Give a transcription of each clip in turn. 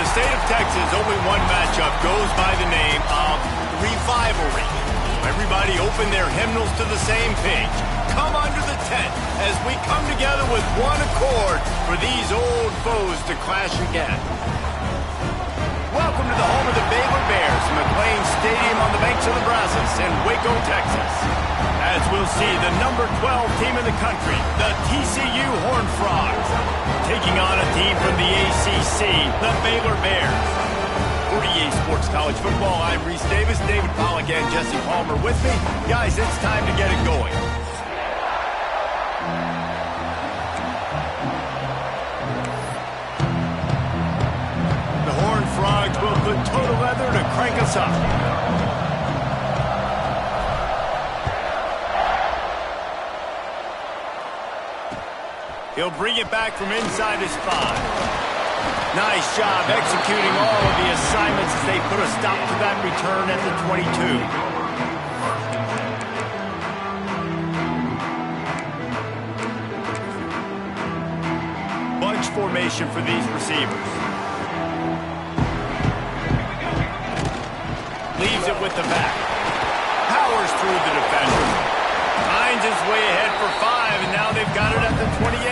the state of Texas, only one matchup goes by the name of Revivalry. Everybody open their hymnals to the same page. Come under the tent as we come together with one accord for these old foes to clash again. Welcome to the home of the Baylor Bears, McLean Stadium on the banks of the Brazos in Waco, Texas. As we'll see the number 12 team in the country, the TCU Horned Frogs, taking on a team from the ACC, the Baylor Bears. For EA Sports College Football, I'm Reese Davis, David Pollack, and Jesse Palmer with me. Guys, it's time to get it going. The Horned Frogs will put toe to leather to crank us up. He'll bring it back from inside his 5. Nice job executing all of the assignments as they put a stop to that return at the 22. Bunch formation for these receivers. Leaves it with the back. Powers through the defender. Finds his way ahead for 5, and now they've got it at the 28.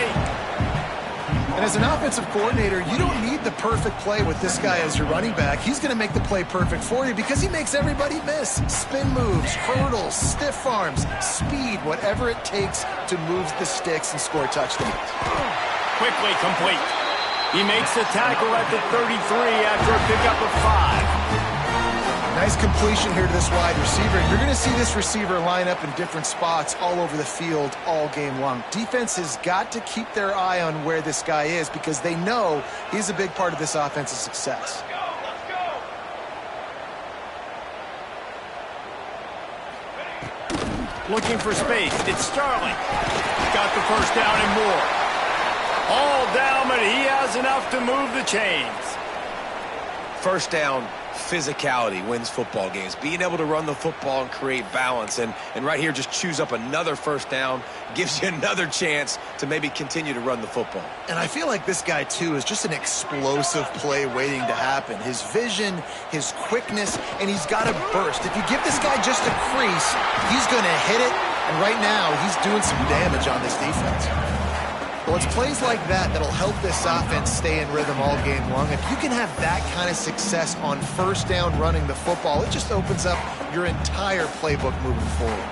And as an offensive coordinator, you don't need the perfect play with this guy as your running back. He's going to make the play perfect for you because he makes everybody miss. Spin moves, hurdles, stiff arms, speed, whatever it takes to move the sticks and score touchdowns. Quickly complete. He makes the tackle at the 33 after a pickup of 5. Nice completion here to this wide receiver. You're going to see this receiver line up in different spots all over the field all game long. Defense has got to keep their eye on where this guy is because they know he's a big part of this offense's success. Let's go. Looking for space. It's Starling. Got the first down and more. All down, but he has enough to move the chains. First down. Physicality wins football games. Being able to run the football and create balance. And right here, just choose up another first down. Gives you another chance to maybe continue to run the football. And I feel like this guy, too, is just an explosive play waiting to happen. His vision, his quickness, and he's got a burst. If you give this guy just a crease, he's going to hit it. And right now, he's doing some damage on this defense. Well, it's plays like that that'll help this offense stay in rhythm all game long. If you can have that kind of success on first down running the football, it just opens up your entire playbook moving forward.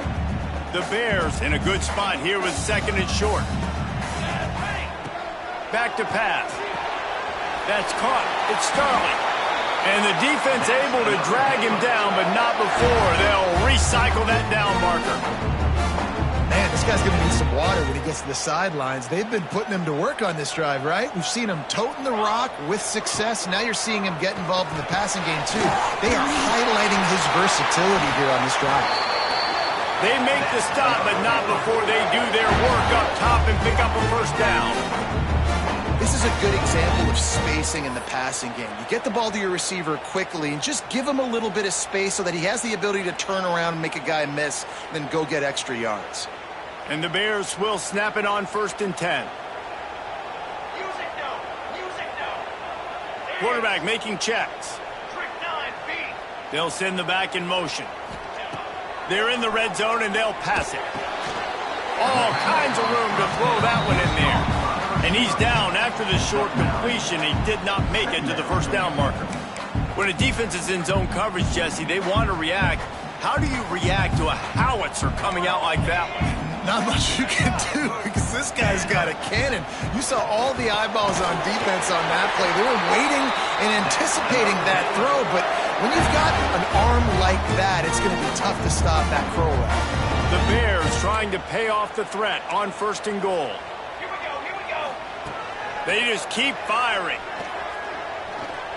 The Bears in a good spot here with 2nd and short. Back to pass. That's caught. It's Starling. And the defense able to drag him down, but not before they'll recycle that down marker. Man, this guy's going to need some water when he gets to the sidelines. They've been putting him to work on this drive, right? We've seen him toting the rock with success. Now you're seeing him get involved in the passing game, too. They are highlighting his versatility here on this drive. They make the stop, but not before they do their work up top and pick up a first down. This is a good example of spacing in the passing game. You get the ball to your receiver quickly and just give him a little bit of space so that he has the ability to turn around and make a guy miss, then go get extra yards. And the Bears will snap it on 1st and 10. Quarterback making checks. They'll send the back in motion. They're in the red zone and they'll pass it. All kinds of room to throw that one in there. And he's down after the short completion. He did not make it to the first down marker. When a defense is in zone coverage, Jesse, they want to react. How do you react to a howitzer coming out like that one? Not much you can do because this guy's got a cannon. You saw all the eyeballs on defense on that play. They were waiting and anticipating that throw, but when you've got an arm like that, it's going to be tough to stop that crow route. The Bears trying to pay off the threat on 1st and goal. Here we go. They just keep firing.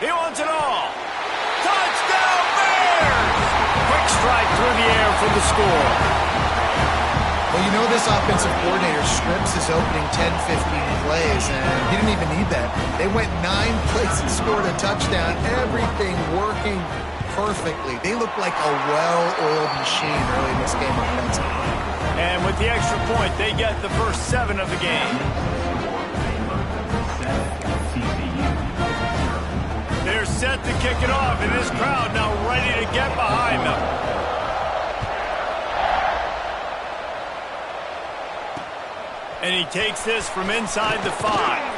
He wants it all. Touchdown, Bears! Quick strike through the air for the score. Well, you know this offensive coordinator scripts his opening 10-15 plays, and he didn't even need that. They went 9 plays and scored a touchdown, everything working perfectly. They look like a well-oiled machine early in this game offensively. And with the extra point, they get the first 7 of the game. They're set to kick it off, and this crowd now ready to get behind them. And he takes this from inside the 5.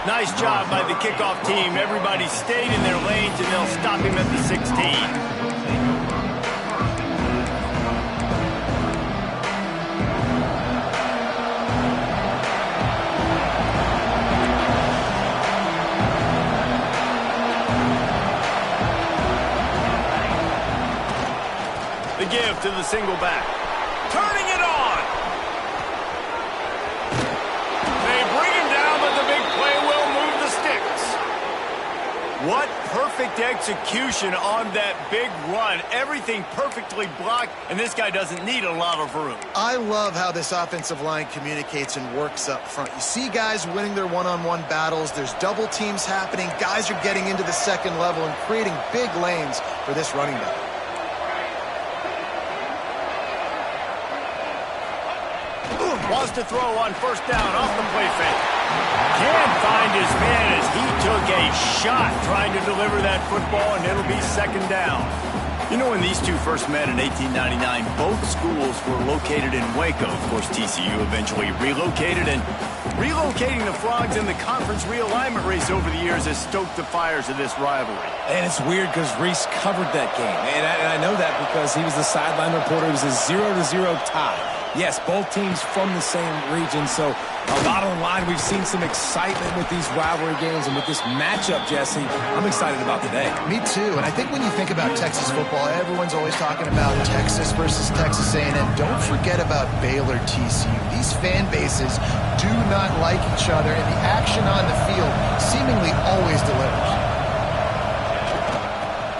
Nice job by the kickoff team. Everybody stayed in their lanes, and they'll stop him at the 16. The give to the single back. Turning it on. They bring him down, but the big play will move the sticks. What perfect execution on that big run. Everything perfectly blocked, and this guy doesn't need a lot of room. I love how this offensive line communicates and works up front. You see guys winning their one-on-one battles. There's double teams happening. Guys are getting into the second level and creating big lanes for this running back. Wants to throw on first down off the play fake. Can't find his man as he took a shot trying to deliver that football, and it'll be second down. You know, when these two first met in 1899, both schools were located in Waco. Of course, TCU eventually relocated, and relocating the Frogs in the conference realignment race over the years has stoked the fires of this rivalry. And it's weird because Reese covered that game. And I know that because he was the sideline reporter. It was a 0-0 tie. Yes, both teams from the same region, so a lot on the line. We've seen some excitement with these rivalry games, and with this matchup, Jesse, I'm excited about today. Me too, and I think when you think about Texas football, everyone's always talking about Texas versus Texas A&M. Don't forget about Baylor TCU. These fan bases do not like each other, and the action on the field seemingly always delivers.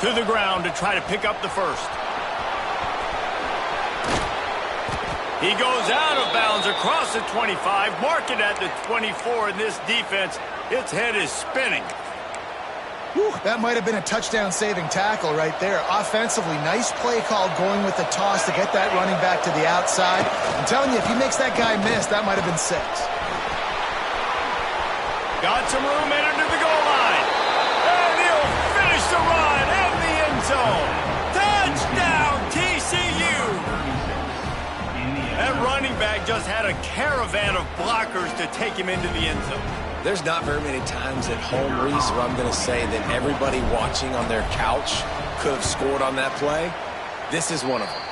To the ground to try to pick up the first. He goes out of bounds across the 25, mark it at the 24, and this defense, its head is spinning. Whew, that might have been a touchdown-saving tackle right there. Offensively, nice play call going with the toss to get that running back to the outside. I'm telling you, if he makes that guy miss, that might have been 6. Got some room entered to the goal line. And he'll finish the run in the end zone. Touchdown, TCU! That running back just had a caravan of blockers to take him into the end zone. There's not very many times at home, Reese, where I'm going to say that everybody watching on their couch could have scored on that play. This is one of them.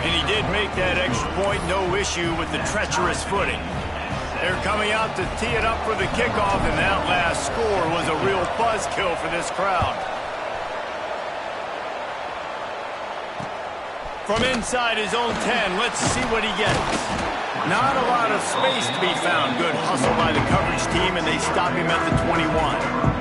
And he did make that extra point, no issue with the treacherous footing. They're coming out to tee it up for the kickoff, and that last score was a real buzzkill for this crowd. From inside his own 10, let's see what he gets. Not a lot of space to be found. Good hustle by the coverage team, and they stop him at the 21.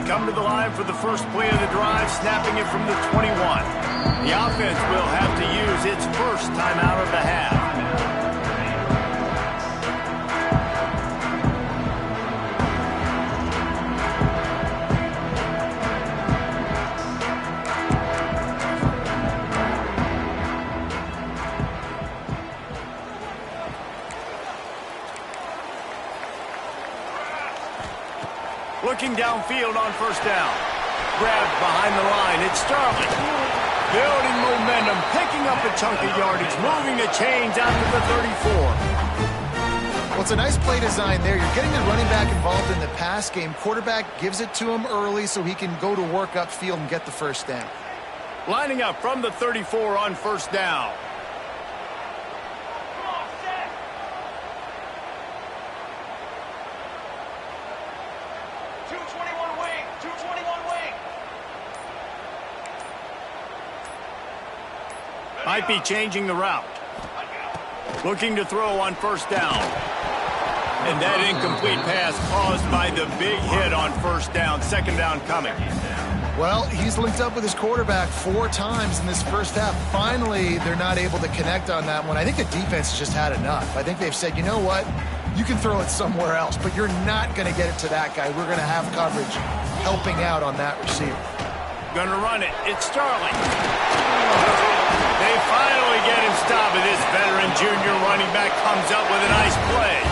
Come to the line for the first play of the drive, snapping it from the 21. The offense will have to use its first timeout of the half. Looking downfield on first down. Grabbed behind the line. It's Sterling. Building momentum, picking up a chunk of yardage, moving the chains out to the 34. Well, it's a nice play design there. You're getting the running back involved in the pass game. Quarterback gives it to him early so he can go to work upfield and get the first down. Lining up from the 34 on first down. Might be changing the route. Looking to throw on first down. And that incomplete pass caused by the big hit on first down. Second down coming. Well, he's linked up with his quarterback 4 times in this first half. Finally, they're not able to connect on that one. I think the defense has just had enough. I think they've said, you know what? You can throw it somewhere else, but you're not going to get it to that guy. We're going to have coverage helping out on that receiver. Going to run it. It's Sterling. They finally get him stopped, and this veteran junior running back comes up with a nice play.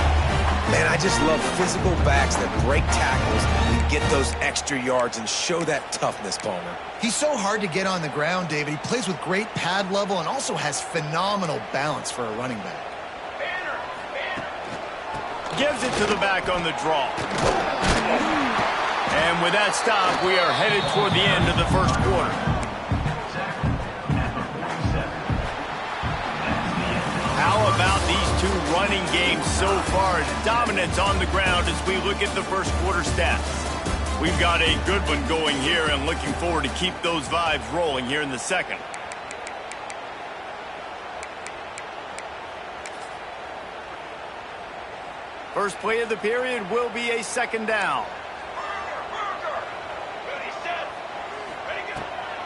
Man, I just love physical backs that break tackles and get those extra yards and show that toughness, Palmer. He's so hard to get on the ground, David. He plays with great pad level and also has phenomenal balance for a running back. Gives it to the back on the draw. And with that stop, we are headed toward the end of the first quarter. How about these two running games so far? Dominance on the ground as we look at the first quarter stats. We've got a good one going here and looking forward to keep those vibes rolling here in the second. First play of the period will be a second down.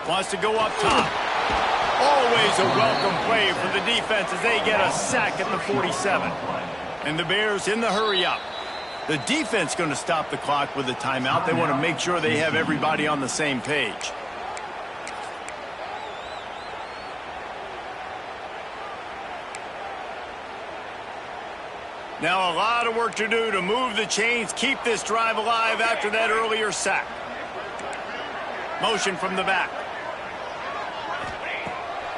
Wants to go up top. Always a welcome play for the defense as they get a sack at the 47. And the Bears in the hurry up. The defense going to stop the clock with a timeout. They want to make sure they have everybody on the same page. Now a lot of work to do to move the chains, keep this drive alive after that earlier sack. Motion from the back.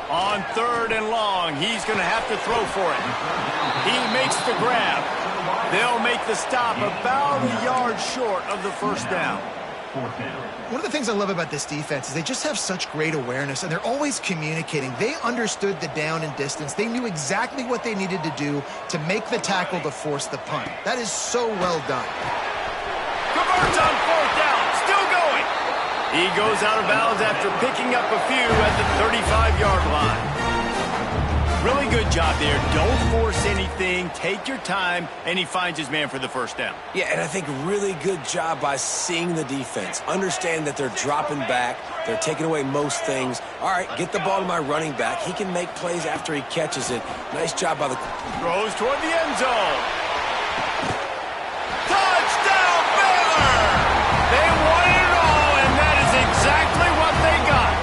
On 3rd and long, he's going to have to throw for it. He makes the grab. They'll make the stop about a yard short of the first down. One of the things I love about this defense is they just have such great awareness, and they're always communicating. They understood the down and distance. They knew exactly what they needed to do to make the tackle to force the punt. That is so well done. Converts on 4th down. Still going. He goes out of bounds after picking up a few at the 35-yard line. Really good job there. Don't force anything. Take your time, and he finds his man for the first down. Yeah, and I think really good job by seeing the defense. Understand that they're dropping back. They're taking away most things. All right, get the ball to my running back. He can make plays after he catches it. Nice job by the... Throws toward the end zone. Touchdown, Baylor! They won it all, and that is exactly what they got.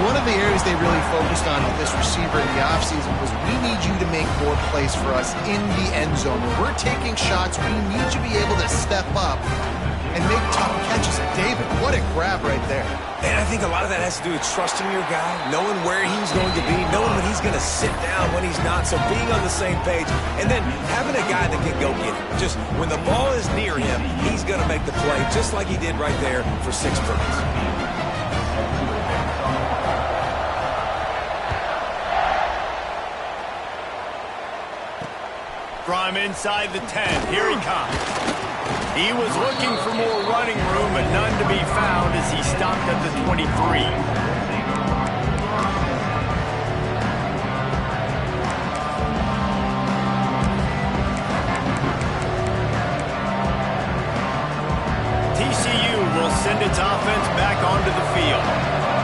One of the areas they really focused on with this receiver in the offseason was we need you to make more plays for us in the end zone. When we're taking shots, we need you to be able to step up and make tough catches. David, what a grab right there. And I think a lot of that has to do with trusting your guy, knowing where he's going to be, knowing when he's going to sit down, when he's not, so being on the same page, and then having a guy that can go get it. Just when the ball is near him, he's going to make the play, just like he did right there for 6 points. From inside the 10, here he comes. He was looking for more running room, but none to be found as he stopped at the 23. TCU will send its offense back onto the field.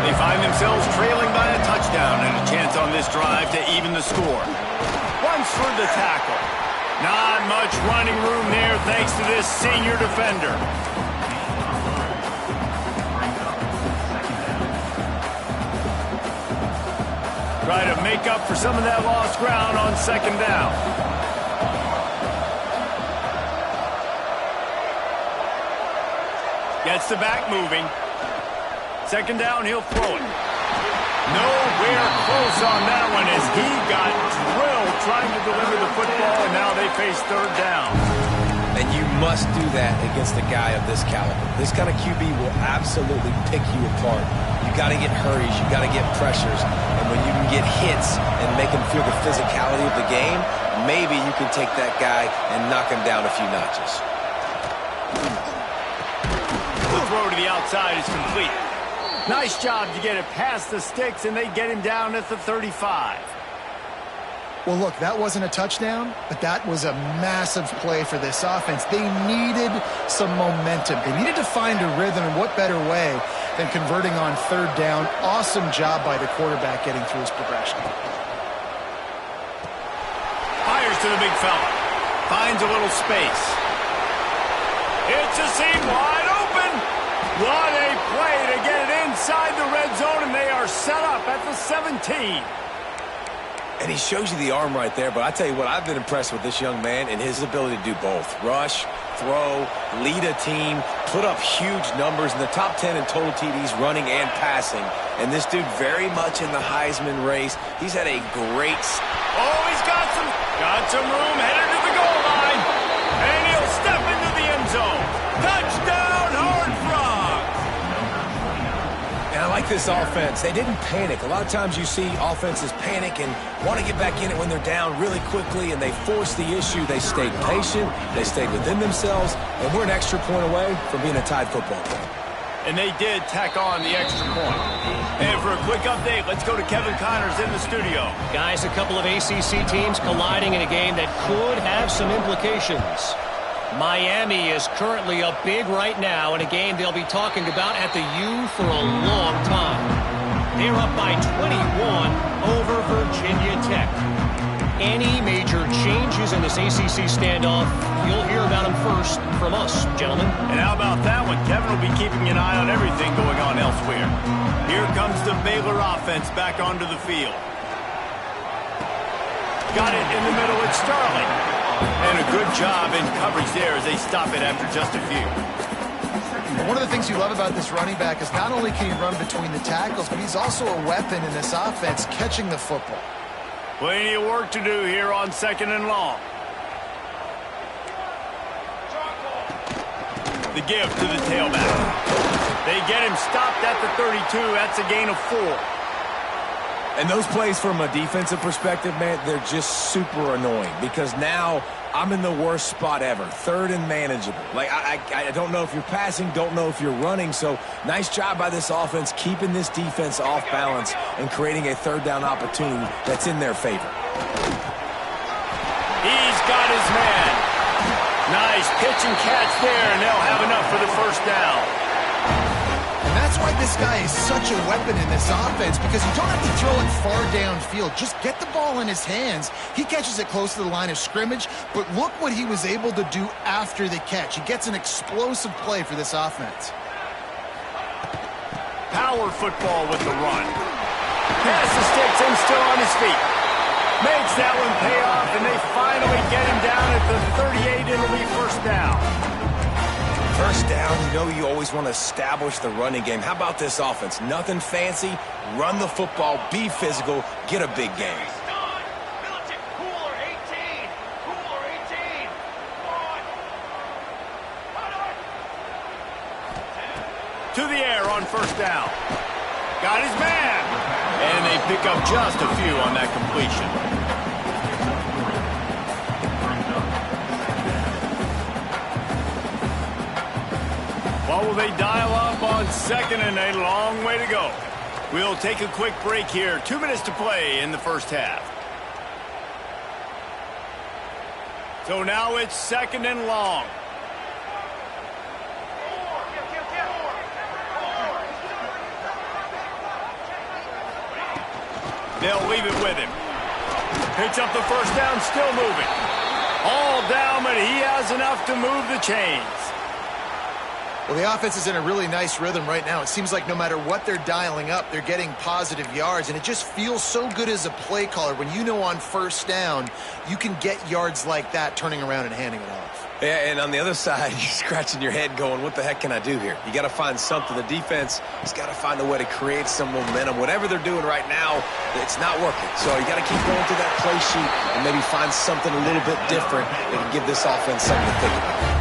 They find themselves trailing by a touchdown and a chance on this drive to even the score. Once for the tackle. Not much running room there thanks to this senior defender. Try to make up for some of that lost ground on 2nd down. Gets the back moving. 2nd down, he'll throw it. Nowhere close on that one as he got drilled trying to deliver the football, and now they face 3rd down. And you must do that against a guy of this caliber. This kind of QB will absolutely pick you apart. You got to get hurries, you got to get pressures, and when you can get hits and make him feel the physicality of the game, maybe you can take that guy and knock him down a few notches. The throw to the outside is complete. Nice job to get it past the sticks, and they get him down at the 35. Well, look, that wasn't a touchdown, but that was a massive play for this offense. They needed some momentum. They needed to find a rhythm, and what better way than converting on third down. Awesome job by the quarterback getting through his progression. Fires to the big fella. Finds a little space. It's a seam wide open. What a play to get it inside the red zone, and they are set up at the 17. And he shows you the arm right there, but I tell you what, I've been impressed with this young man and his ability to do both. Rush, throw, lead a team, put up huge numbers in the top 10 in total TDs running and passing. And this dude very much in the Heisman race. He's had a great... Oh, he's got some room, headed to the goal line. And he'll step into the end zone. Touchdown, Horned Frogs! And I like this offense. They didn't panic. A lot of times you see offenses panic and want to get back in it when they're down really quickly, and they force the issue. They stayed patient. They stayed within themselves, and we're an extra point away from being a tied football game. And they did tack on the extra point. And for a quick update, let's go to Kevin Connors in the studio. Guys, a couple of ACC teams colliding in a game that could have some implications. Miami is currently up big right now in a game they'll be talking about at the U for a long time. They're up by 21 over Virginia Tech. Any major changes in this ACC standoff, you'll hear about them first from us, gentlemen. And how about that one? Kevin will be keeping an eye on everything going on elsewhere. Here comes the Baylor offense back onto the field. Got it in the middle, it's Sterling. And a good job in coverage there as they stop it after just a few. One of the things you love about this running back is not only can he run between the tackles, but he's also a weapon in this offense catching the football. Plenty of work to do here on 2nd and long. The give to the tailback. They get him stopped at the 32. That's a gain of 4. And those plays from a defensive perspective, man, they're just super annoying because now I'm in the worst spot ever. 3rd and manageable. Like, I don't know if you're passing, don't know if you're running. So nice job by this offense keeping this defense off balance and creating a 3rd down opportunity that's in their favor. He's got his man. Nice pitch and catch there, and they'll have enough for the 1st down. And that's why this guy is such a weapon in this offense, because you don't have to throw it far downfield. Just get the ball in his hands. He catches it close to the line of scrimmage, but look what he was able to do after the catch. He gets an explosive play for this offense. Power football with the run. Pass the sticks and still on his feet. Makes that one pay off, and they finally get him down at the 38. It'll be 1st down. 1st down, you know you always want to establish the running game. How about this offense? Nothing fancy. Run the football, be physical, get a big game. To the air on 1st down. Got his man. And they pick up just a few on that completion. What will they dial up on 2nd and a long way to go? We'll take a quick break here. 2 minutes to play in the 1st half. So now it's 2nd and long. They'll leave it with him. Picks up the 1st down, still moving. All down, but he has enough to move the chains. Well, the offense is in a really nice rhythm right now. It seems like no matter what they're dialing up, they're getting positive yards, and it just feels so good as a play caller when you know on 1st down you can get yards like that turning around and handing it off. Yeah, and on the other side, you're scratching your head going, what the heck can I do here? You got to find something. The defense has got to find a way to create some momentum. Whatever they're doing right now, it's not working. So you got to keep going through that play sheet and maybe find something a little bit different that can give this offense something to think about.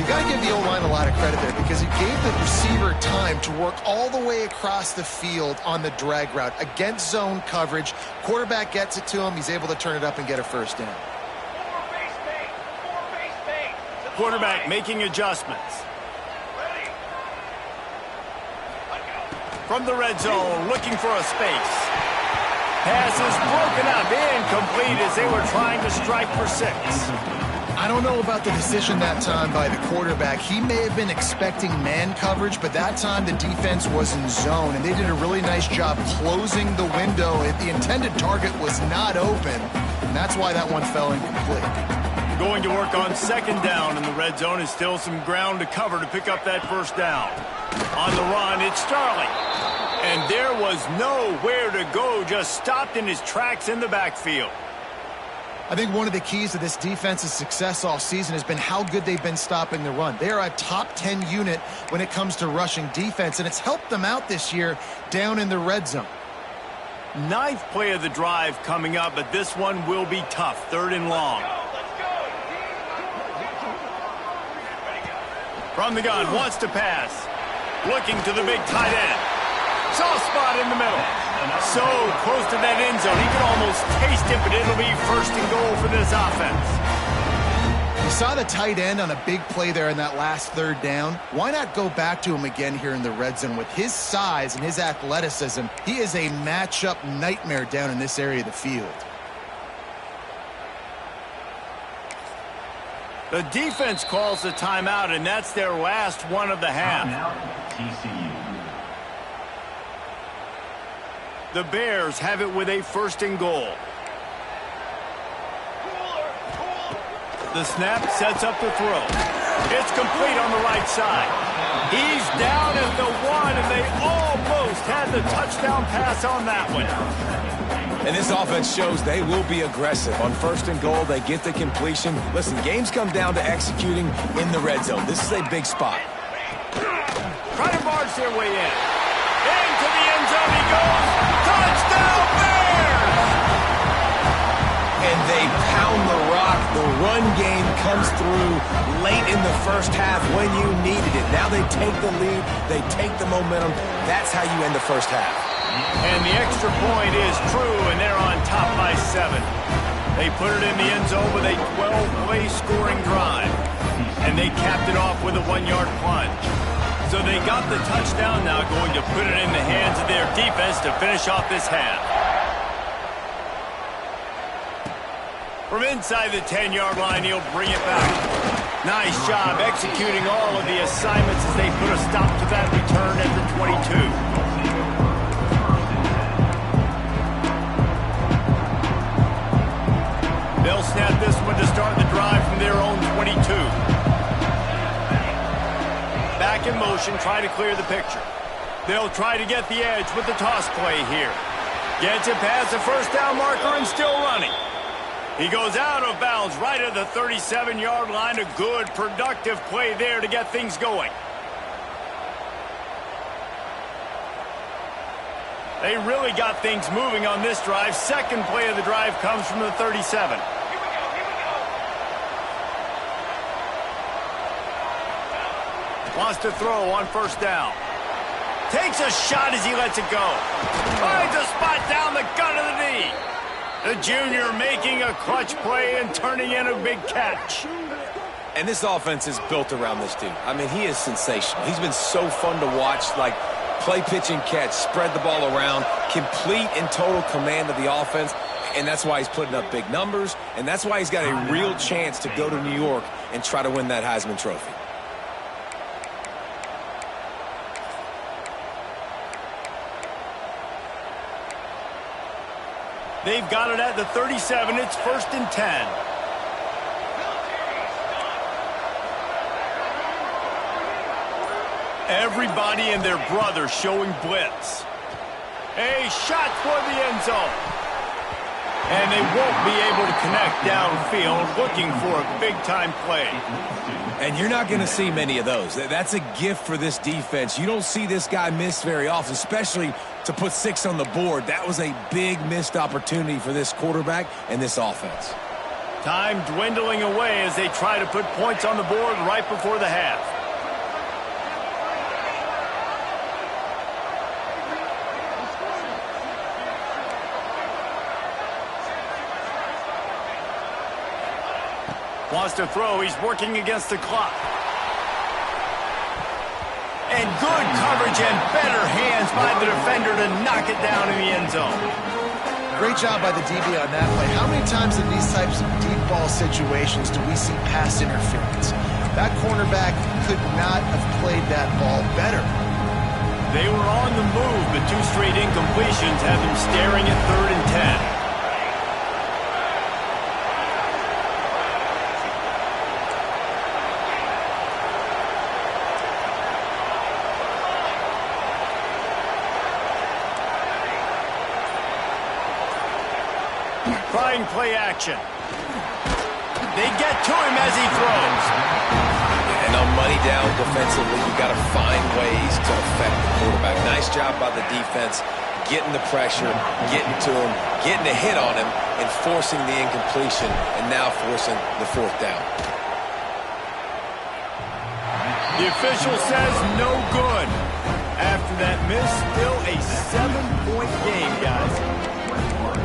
You got to give the O-line a lot of credit there because he gave the receiver time to work all the way across the field on the drag route against zone coverage. Quarterback gets it to him. He's able to turn it up and get a 1st down. Quarterback making adjustments. From the red zone, looking for a space. Pass is broken up, incomplete as they were trying to strike for 6. I don't know about the decision that time by the quarterback. He may have been expecting man coverage, but that time the defense was in zone, and they did a really nice job closing the window. The intended target was not open, and that's why that one fell incomplete. Going to work on 2nd down in the red zone is still some ground to cover to pick up that 1st down. On the run, it's Sterling. And there was nowhere to go, just stopped in his tracks in the backfield. I think one of the keys to this defense's success all season has been how good they've been stopping the run. They are a top 10 unit when it comes to rushing defense, and it's helped them out this year down in the red zone. 9th play of the drive coming up, but this one will be tough. 3rd and long. From the gun, wants to pass. Looking to the big tight end. Soft spot in the middle. So close to that end zone, he can almost taste it, but it'll be 1st and goal for this offense. You saw the tight end on a big play there in that last 3rd down. Why not go back to him again here in the red zone? With his size and his athleticism, he is a matchup nightmare down in this area of the field. The defense calls the timeout, and that's their last one of the half. The Bears have it with a 1st and goal. The snap sets up the throw. It's complete on the right side. He's down at the 1, and they almost had the touchdown pass on that one. And this offense shows they will be aggressive. On 1st and goal, they get the completion. Listen, games come down to executing in the red zone. This is a big spot. Try to barge their way in. Into the end zone he goes. Touchdown Bears! And they pound the rock. The run game comes through late in the 1st half when you needed it. Now they take the lead. They take the momentum. That's how you end the 1st half. And the extra point is true, and they're on top by 7. They put it in the end zone with a 12-play scoring drive. And they capped it off with a 1-yard plunge. So they got the touchdown, now going to put it in the hands of their defense to finish off this half. From inside the 10-yard line, he'll bring it back. Nice job executing all of the assignments as they put a stop to that return at the 22. They'll snap this one to start the drive from their own 22. Back in motion, try to clear the picture. They'll try to get the edge with the toss play here. Gets it past the 1st down marker and still running. He goes out of bounds right at the 37-yard line. A good, productive play there to get things going. They really got things moving on this drive. 2nd play of the drive comes from the 37. Wants to throw on 1st down. Takes a shot as he lets it go. Finds a spot down the gut of the knee. The junior making a clutch play and turning in a big catch. And this offense is built around this dude. I mean, he is sensational. He's been so fun to watch, like play, pitch, and catch, spread the ball around, complete and total command of the offense, and that's why he's putting up big numbers, and that's why he's got a real chance to go to New York and try to win that Heisman Trophy. They've got it at the 37. It's 1st and 10. Everybody and their brother showing blitz. A shot for the end zone. And they won't be able to connect downfield, looking for a big-time play. And you're not going to see many of those. That's a gift for this defense. You don't see this guy miss very often, especially to put 6 on the board. That was a big missed opportunity for this quarterback and this offense. Time dwindling away as they try to put points on the board right before the half. Wants to throw. He's working against the clock. And good coverage and better hands by the defender to knock it down in the end zone. Great job by the DB on that play. How many times in these types of deep ball situations do we see pass interference? That cornerback could not have played that ball better. They were on the move, but 2 straight incompletions have them staring at 3rd and 10. Trying play action. They get to him as he throws. And on money down defensively, you got to find ways to affect the quarterback. Nice job by the defense, getting the pressure, getting to him, getting a hit on him, and forcing the incompletion, and now forcing the 4th down. The official says no good. After that miss, still a 7-point game, guys.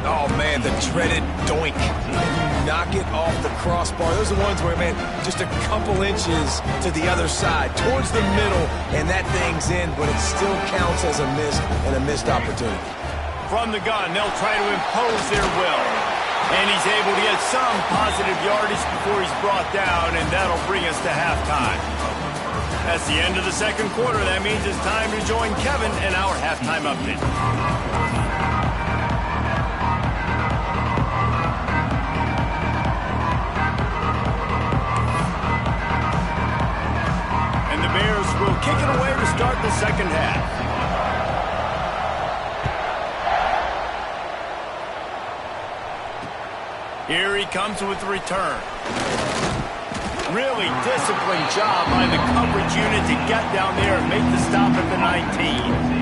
Oh, man, the dreaded doink. You knock it off the crossbar. Those are ones where, man, just a couple inches to the other side, towards the middle, and that thing's in, but it still counts as a miss and a missed opportunity. From the gun, they'll try to impose their will. And he's able to get some positive yardage before he's brought down, and that'll bring us to halftime. That's the end of the 2nd quarter. That means it's time to join Kevin in our halftime update. Bears will kick it away to start the 2nd half. Here he comes with the return. Really disciplined job by the coverage unit to get down there and make the stop at the 19.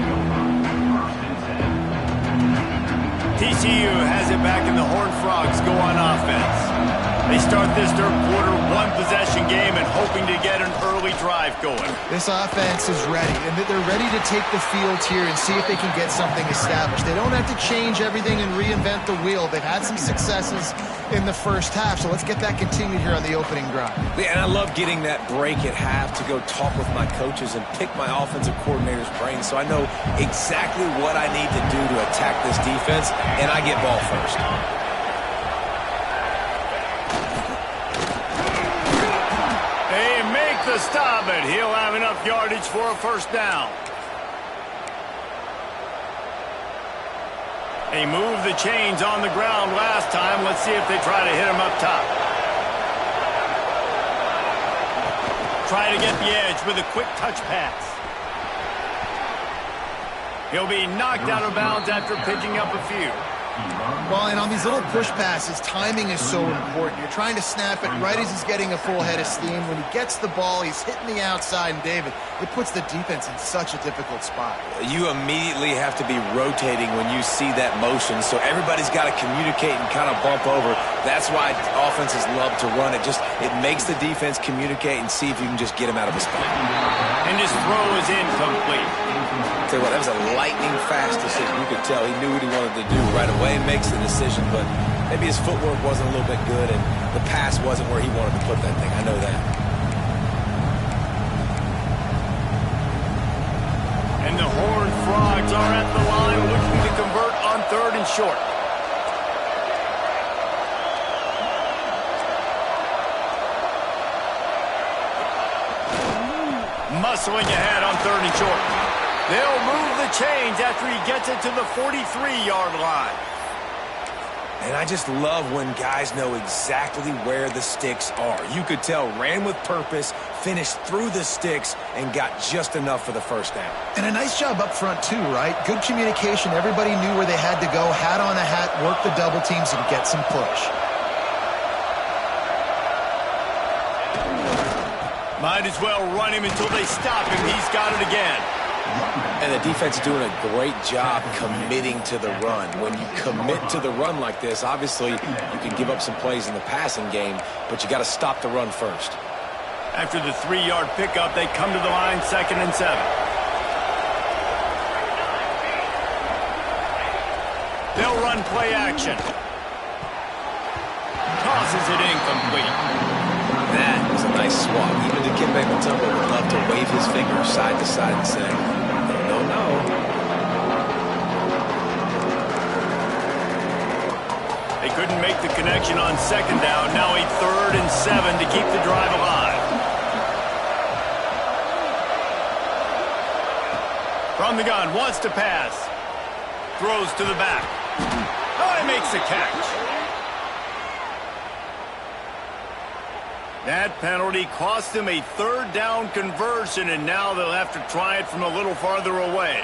TCU has it back and the Horned Frogs go on offense. They start this 3rd quarter 1-possession game and hoping to get an early drive going. This offense is ready, and they're ready to take the field here and see if they can get something established. They don't have to change everything and reinvent the wheel. They've had some successes in the 1st half, so let's get that continued here on the opening drive. Yeah, and I love getting that break at half to go talk with my coaches and pick my offensive coordinator's brain so I know exactly what I need to do to attack this defense, and I get ball first. The stop, but he'll have enough yardage for a 1st down. They moved the chains on the ground last time. Let's see if they try to hit him up top. Try to get the edge with a quick touch pass. He'll be knocked out of bounds after picking up a few. Well, and on these little push passes, timing is so important. You're trying to snap it right as he's getting a full head of steam. When he gets the ball, he's hitting the outside, and David, it puts the defense in such a difficult spot. You immediately have to be rotating when you see that motion, so everybo's got to communicate and kind of bump over. That's why offenses love to run it. It makes the defense communicate and see if you can just get him out of a spot. And his throw is incomplete. Tell you what, that was a lightning-fast decision. You could tell he knew what he wanted to do right away and makes the decision, but maybe his footwork wasn't a little bit good and the pass wasn't where he wanted to put that thing. I know that. And the Horned Frogs are at the line looking to convert on 3rd and short. Muscling ahead on 3rd and short. They'll move the chains after he gets it to the 43-yard line. And I just love when guys know exactly where the sticks are. You could tell, ran with purpose, finished through the sticks, and got just enough for the 1st down. And a nice job up front, too, right? Good communication. Everybody knew where they had to go. Hat on a hat, work the double teams, and get some push. Might as well run him until they stop him. He's got it again. And the defense is doing a great job committing to the run. When you commit to the run like this, obviously you can give up some plays in the passing game, but you got to stop the run first. After the 3-yard pickup, they come to the line 2nd and 7. They'll run play action. Tosses it incomplete. That was a nice swap. Even Dikembe Mutombo would love to wave his finger side to side and say, no, no. Couldn't make the connection on second down. Now a 3rd and 7 to keep the drive alive. From the gun, wants to pass. Throws to the back. Oh, he makes the catch. That penalty cost them a 3rd down conversion, and now they'll have to try it from a little farther away.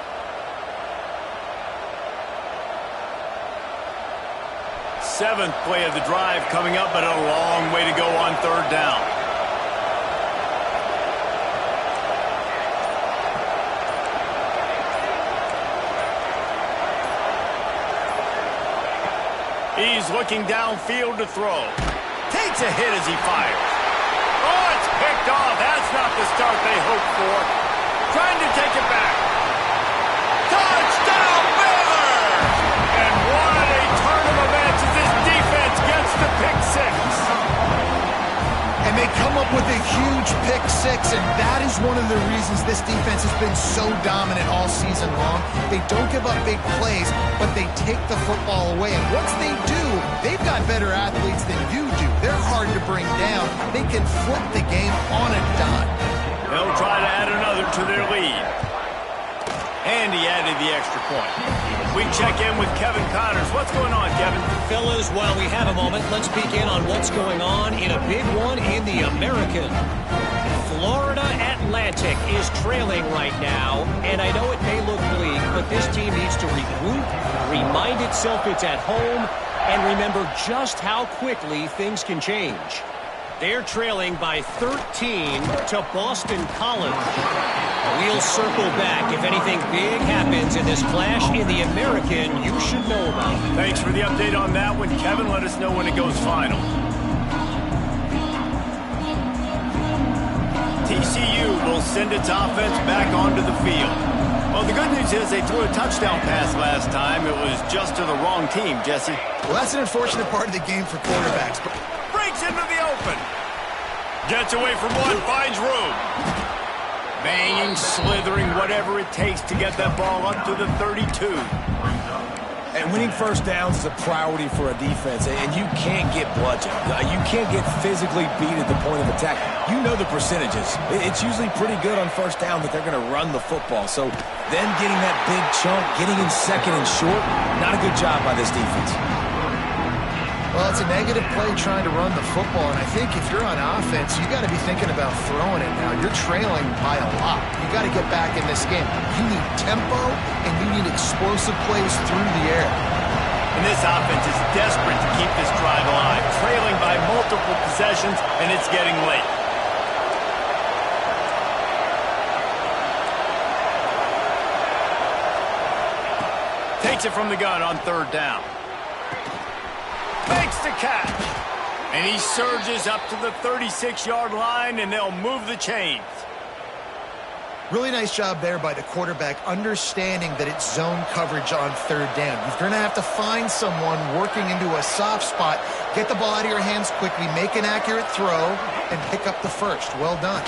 Seventh play of the drive coming up, but a long way to go on 3rd down. He's looking downfield to throw. Takes a hit as he fires. Oh, it's picked off. That's not the start they hoped for. Trying to take it back. Touchdown, Baylor! And what a turn of events as this defense gets the pick 6. And they come up with a huge pick 6, and that is one of the reasons this defense has been so dominant all season long. They don't give up big plays, but they take the football away. And once they do, they've got better athletes than you do. They're hard to bring down. They can flip the game on a dime. They'll try to add another to their lead. And he added the extra point. We check in with Kevin Connors. What's going on, Kevin? Fellas, while we have a moment, let's peek in on what's going on in a big one in the American. Florida Atlantic is trailing right now, and I know it may look bleak, but this team needs to regroup, remind itself it's at home, and remember just how quickly things can change. They're trailing by 13 to Boston College. We'll circle back if anything big happens in this clash in the American you should know about. Thanks for the update on that one, Kevin. Let us know when it goes final. TCU will send its offense back onto the field. Well, the good news is they threw a touchdown pass last time. It was just to the wrong team, Jesse. Well, that's an unfortunate part of the game for quarterbacks. Breaks into the open. Gets away from one, finds room. Banging, slithering, whatever it takes to get that ball up to the 32. And winning first downs is a priority for a defense, and you can't get bludgeoned. You can't get physically beat at the point of attack. You know the percentages. It's usually pretty good on first down that they're going to run the football. So then getting that big chunk, getting in second and short, not a good job by this defense. Well, it's a negative play trying to run the football, and I think if you're on offense, you got to be thinking about throwing it now. You're trailing by a lot. You got to get back in this game. You need tempo, and you need explosive plays through the air. And this offense is desperate to keep this drive alive, trailing by multiple possessions, and it's getting late. Takes it from the gun on 3rd down. Makes the catch. And he surges up to the 36-yard line, and they'll move the chains. Really nice job there by the quarterback, understanding that it's zone coverage on 3rd down. You're going to have to find someone working into a soft spot, get the ball out of your hands quickly, make an accurate throw, and pick up the first. Well done.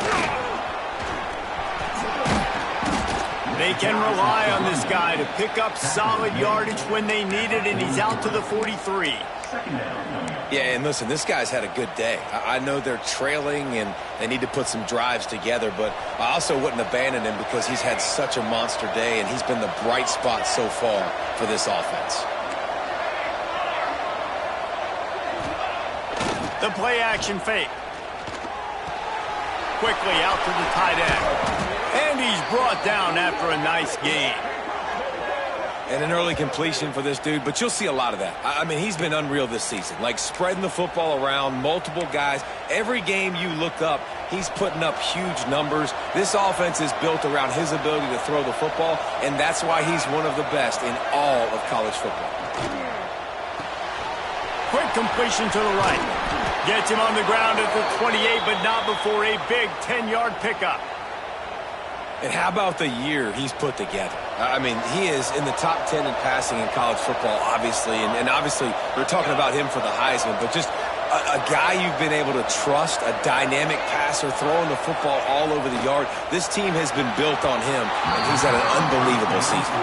They can rely on this guy to pick up solid yardage when they need it, and he's out to the 43. Yeah, and listen, this guy's had a good day. I know they're trailing and they need to put some drives together, but I also wouldn't abandon him because he's had such a monster day, and he's been the bright spot so far for this offense. The play action fake. Quickly out to the tight end. And he's brought down after a nice gain. And an early completion for this dude, but you'll see a lot of that. I mean, he's been unreal this season, like spreading the football around, multiple guys. Every game you look up, he's putting up huge numbers. This offense is built around his ability to throw the football, and that's why he's one of the best in all of college football. Quick completion to the right. Gets him on the ground at the 28, but not before a big 10-yard pickup. And how about the year he's put together? I mean, he is in the top 10 in passing in college football, obviously. And obviously, we're talking about him for the Heisman. But just a guy you've been able to trust, a dynamic passer, throwing the football all over the yard. This team has been built on him, and he's had an unbelievable season.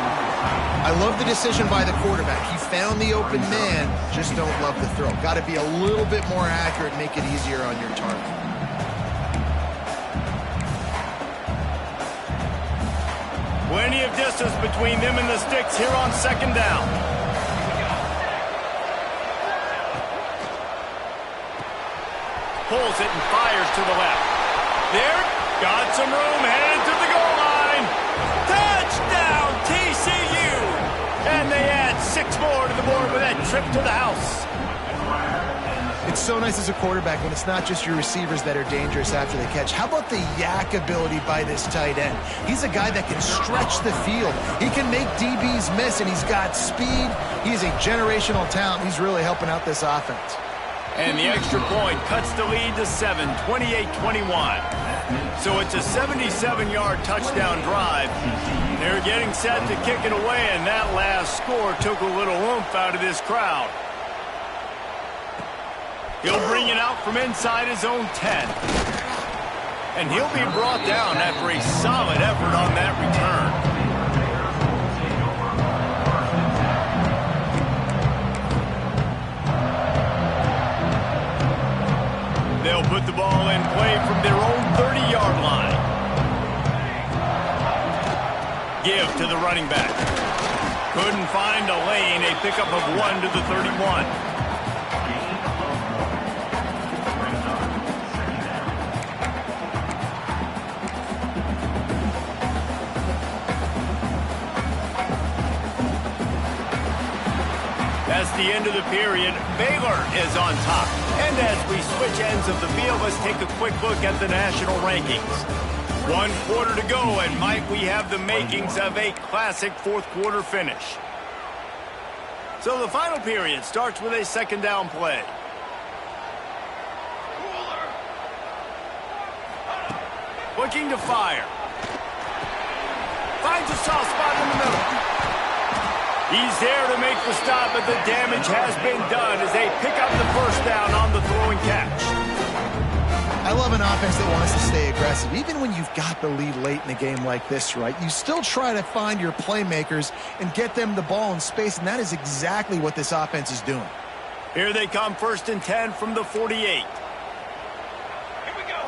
I love the decision by the quarterback. He found the open man, just don't love the throw. Got to be a little bit more accurate, make it easier on your target. Plenty of distance between them and the sticks here on second down. Pulls it and fires to the left. There, got some room, headed to the goal line. Touchdown, TCU! And they add 6 more to the board with that trip to the house. It's so nice as a quarterback when it's not just your receivers that are dangerous after the catch. How about the yak ability by this tight end? He's a guy that can stretch the field. He can make DBs miss, and he's got speed. He's a generational talent. He's really helping out this offense. And the extra point cuts the lead to 7, 28-21. So it's a 77-yard touchdown drive. They're getting set to kick it away, and that last score took a little oomph out of this crowd. He'll bring it out from inside his own 10. And he'll be brought down after a solid effort on that return. They'll put the ball in play from their own 30-yard line. Give to the running back. Couldn't find a lane. A pickup of 1 to the 31. That's the end of the period. Baylor is on top. And as we switch ends of the field, let's take a quick look at the national rankings. 1 quarter to go, and might we have the makings of a classic fourth-quarter finish. So the final period starts with a second down play. Looking to fire. Finds a soft spot in the middle. He's there to make the stop, but the damage has been done as they pick up the first down on the throwing catch. I love an offense that wants to stay aggressive. Even when you've got the lead late in a game like this, right, you still try to find your playmakers and get them the ball in space, and that is exactly what this offense is doing. Here they come, 1st and 10 from the 48. Here we go.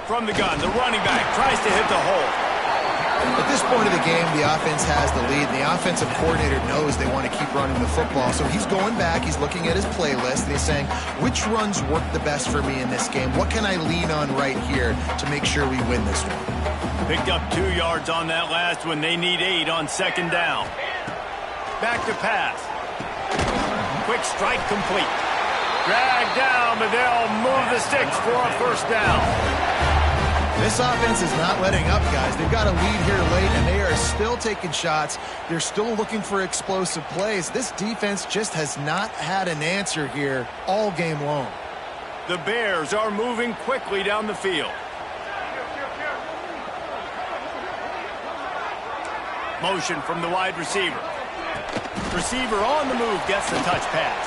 From the gun, the running back tries to hit the hole. At this point of the game, the offense has the lead. The offensive coordinator knows they want to keep running the football. So he's going back, he's looking at his playlist, and he's saying, which runs work the best for me in this game? What can I lean on right here to make sure we win this one? Picked up 2 yards on that last one. They need 8 on second down. Back to pass. Quick strike complete. Dragged down, but they'll move the sticks for a first down. This offense is not letting up, guys. They've got a lead here late, and they are still taking shots. They're still looking for explosive plays. This defense just has not had an answer here all game long. The Bears are moving quickly down the field. Motion from the wide receiver. Receiver on the move gets the touch pass.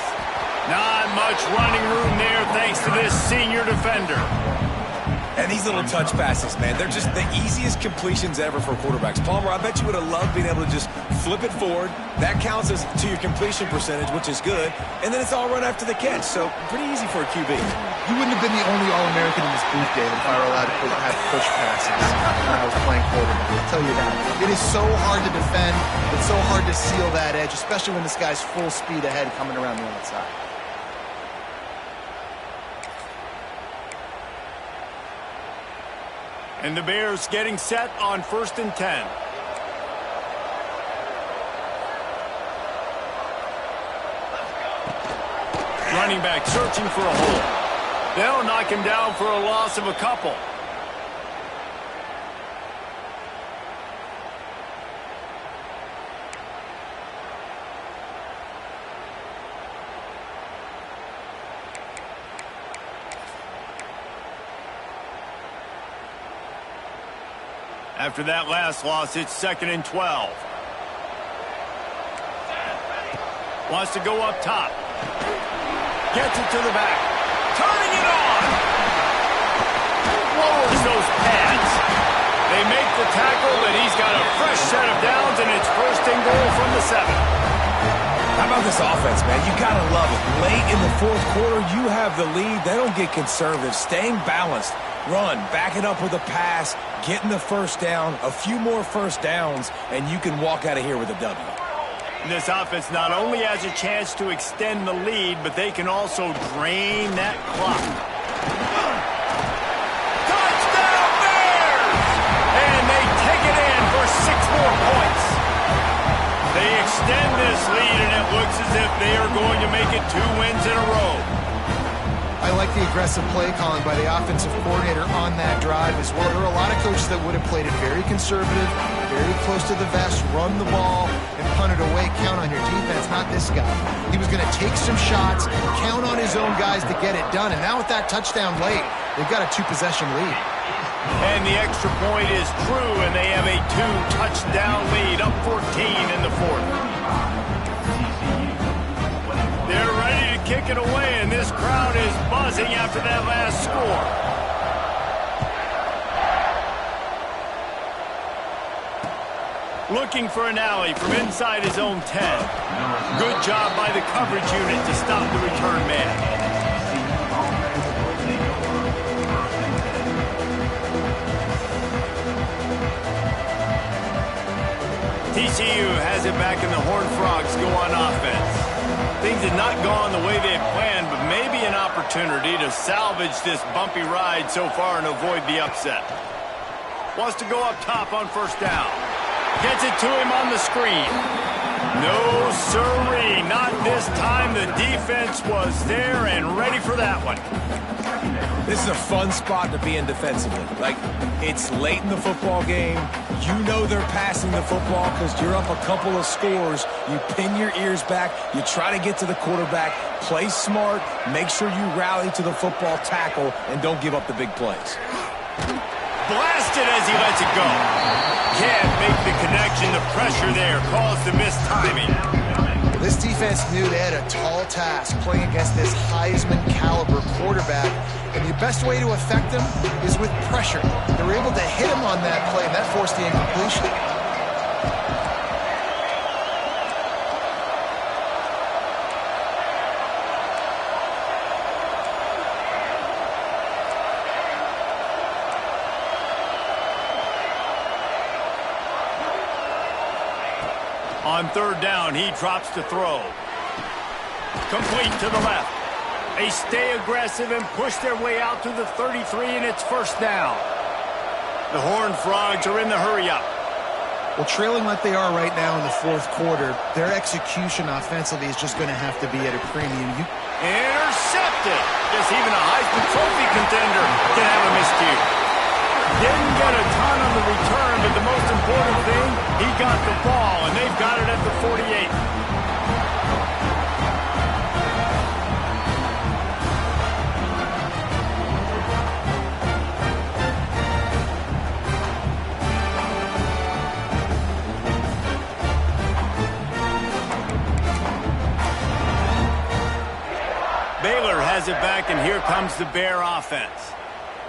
Not much running room there thanks to this senior defender. And these little touch passes, man, they're just the easiest completions ever for quarterbacks. Palmer, I bet you would have loved being able to just flip it forward. That counts as to your completion percentage, which is good. And then it's all run after the catch, so pretty easy for a QB. You wouldn't have been the only All-American in this booth, David, if I were allowed to have push passes when I was playing quarterback. I'll tell you that. It is so hard to defend. It's so hard to seal that edge, especially when this guy's full speed ahead coming around the outside. And the Bears getting set on 1st and 10. Running back searching for a hole. They'll knock him down for a loss of a couple. After that last loss, it's 2nd and 12. Wants to go up top. Gets it to the back. Turning it on. Lowers those pads. They make the tackle, and he's got a fresh set of downs, and it's 1st and goal from the 7. How about this offense, man? You got to love it. Late in the fourth quarter, you have the lead. They don't get conservative. Staying balanced. Run, back it up with a pass, getting the first down, a few more first downs, and you can walk out of here with a W. This offense not only has a chance to extend the lead, but they can also drain that clock. Touchdown Bears! And they take it in for 6 more points. They extend this lead, and it looks as if they are going to make it 2 wins in a row. I like the aggressive play calling by the offensive coordinator on that drive as well. There are a lot of coaches that would have played it very conservative, very close to the vest, run the ball, and punt it away. Count on your defense, not this guy. He was going to take some shots, count on his own guys to get it done. And now with that touchdown late, they've got a 2-possession lead. And the extra point is true, and they have a 2-touchdown lead, up 14 in the 4th. They're ready to kick it away, and this crowd is buzzing after that last score. Looking for an alley from inside his own 10. Good job by the coverage unit to stop the return man. TCU has it back, and the Horned Frogs go on offense. Things had not gone the way they had planned, but maybe an opportunity to salvage this bumpy ride so far and avoid the upset. Wants to go up top on first down. Gets it to him on the screen. No sirree, not this time. The defense was there and ready for that one. This is a fun spot to be in defensively. Like, it's late in the football game. You know they're passing the football because you're up a couple of scores. You pin your ears back. You try to get to the quarterback. Play smart. Make sure you rally to the football tackle and don't give up the big plays. Blasted as he lets it go. Can't make the connection. The pressure there caused the missed timing. This defense knew they had a tall task playing against this Heisman caliber quarterback, and the best way to affect him is with pressure. They were able to hit him on that play, and that forced the incompletion. On third down, he drops to throw. Complete to the left. They stay aggressive and push their way out to the 33, and it's first down. The Horned Frogs are in the hurry-up. Well, trailing like they are right now in the fourth quarter, their execution offensively is just going to have to be at a premium. Intercepted. Guess even a Heisman Trophy contender can have a miscue. Didn't get a ton on the return, but the most important thing, he got the ball, and they've got it at the 48. Baylor has it back, and here comes the Bear offense.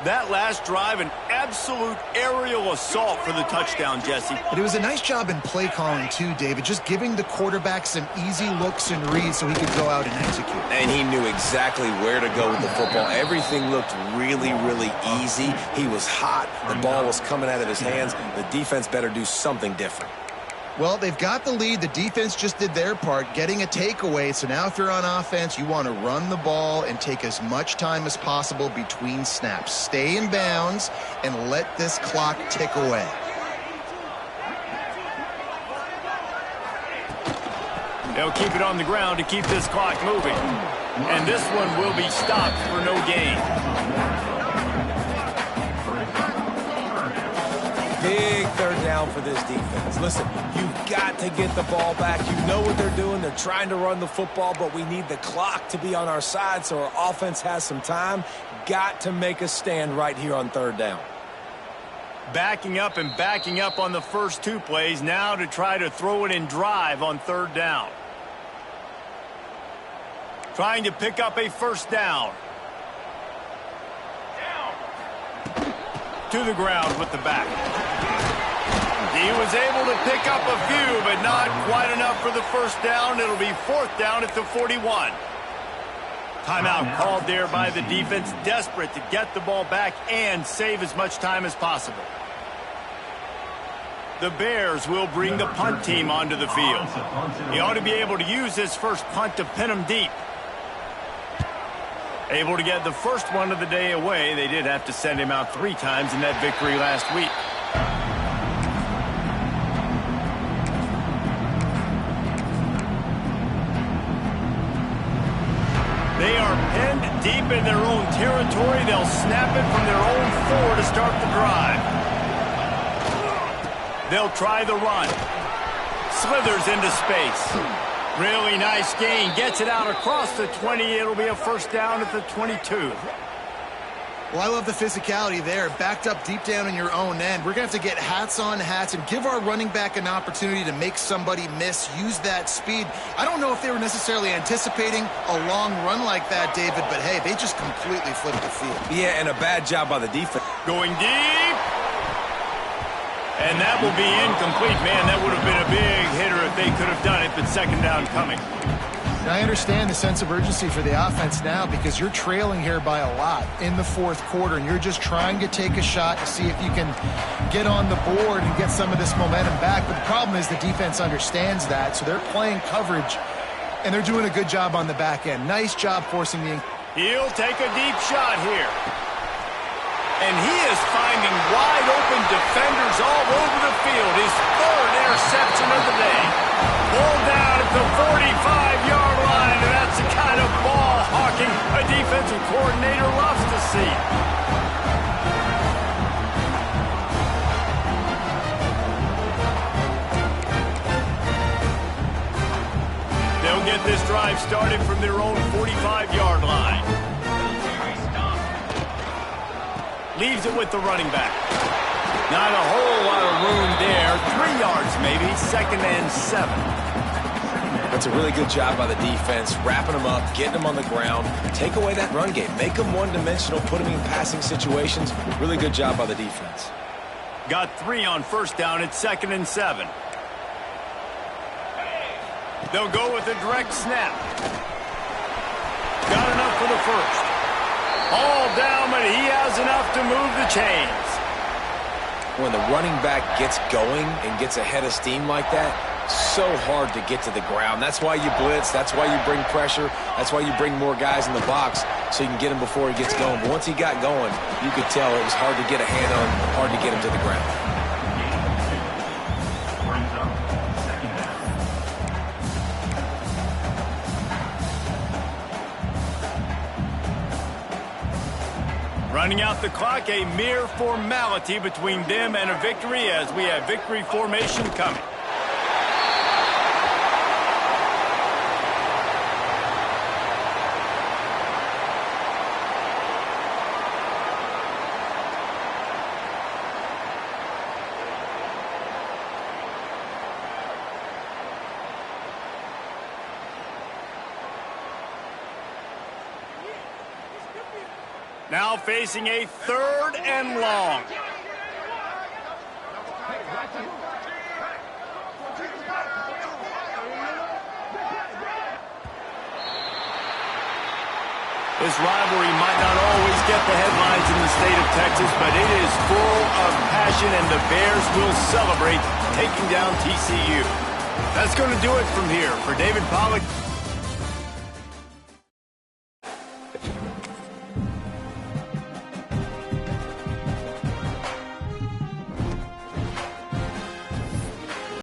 That last drive, an absolute aerial assault for the touchdown, Jesse. But it was a nice job in play calling, too, David, just giving the quarterback some easy looks and reads so he could go out and execute. And he knew exactly where to go with the football. Everything looked really, really easy. He was hot. The ball was coming out of his hands. The defense better do something different. Well, they've got the lead. The defense just did their part, getting a takeaway. So now if you're on offense, you want to run the ball and take as much time as possible between snaps. Stay in bounds and let this clock tick away. They'll keep it on the ground to keep this clock moving. And this one will be stopped for no gain. Big third down for this defense. Listen, you've got to get the ball back. You know what they're doing. They're trying to run the football, but we need the clock to be on our side so our offense has some time. Got to make a stand right here on third down. Backing up and backing up on the first two plays now to try to throw it in drive on third down. Trying to pick up a first down. To the ground with the back. He was able to pick up a few, but not quite enough for the first down. It'll be 4th down at the 41. Timeout called there by the defense, desperate to get the ball back and save as much time as possible. The Bears will bring the punt team onto the field. He ought to be able to use this first punt to pin them deep. Able to get the first one of the day away. They did have to send him out 3 times in that victory last week. They are pinned deep in their own territory. They'll snap it from their own 4 to start the drive. They'll try the run. Slithers into space. Really nice gain. Gets it out across the 20. It'll be a first down at the 22. Well, I love the physicality there. Backed up deep down in your own end. We're going to have to get hats on hats and give our running back an opportunity to make somebody miss, use that speed. I don't know if they were necessarily anticipating a long run like that, David, but hey, they just completely flipped the field. Yeah, and a bad job by the defense. Going deep. And that will be incomplete. Man, that would have been a big hitter if they could have done it, but second down coming. Now, I understand the sense of urgency for the offense now because you're trailing here by a lot in the 4th quarter, and you're just trying to take a shot to see if you can get on the board and get some of this momentum back. But the problem is the defense understands that, so they're playing coverage, and they're doing a good job on the back end. Nice job forcing the... He'll take a deep shot here. And he is finding wide-open defenders all over the field. His 3rd interception of the day. Pulled down at the 45-yard line, and that's the kind of ball hawking a defensive coordinator loves to see. They'll get this drive started from their own 45-yard line. Leaves it with the running back. Not a whole lot of room there. 3 yards maybe. 2nd and 7. That's a really good job by the defense, wrapping them up, getting them on the ground. Take away that run game. Make them one-dimensional, put them in passing situations. Really good job by the defense. Got 3 on first down at 2nd and 7. They'll go with a direct snap. Got enough for the first. All down, but he has enough to move the chains. When the running back gets going and gets a head of steam like that, so hard to get to the ground. That's why you blitz. That's why you bring pressure. That's why you bring more guys in the box so you can get him before he gets going. But once he got going, you could tell it was hard to get a hand on him, hard to get him to the ground. Running out the clock, a mere formality between them and a victory as we have victory formation coming. Now facing a 3rd and long. This rivalry might not always get the headlines in the state of Texas, but it is full of passion, and the Bears will celebrate taking down TCU. That's going to do it from here. For David Pollack.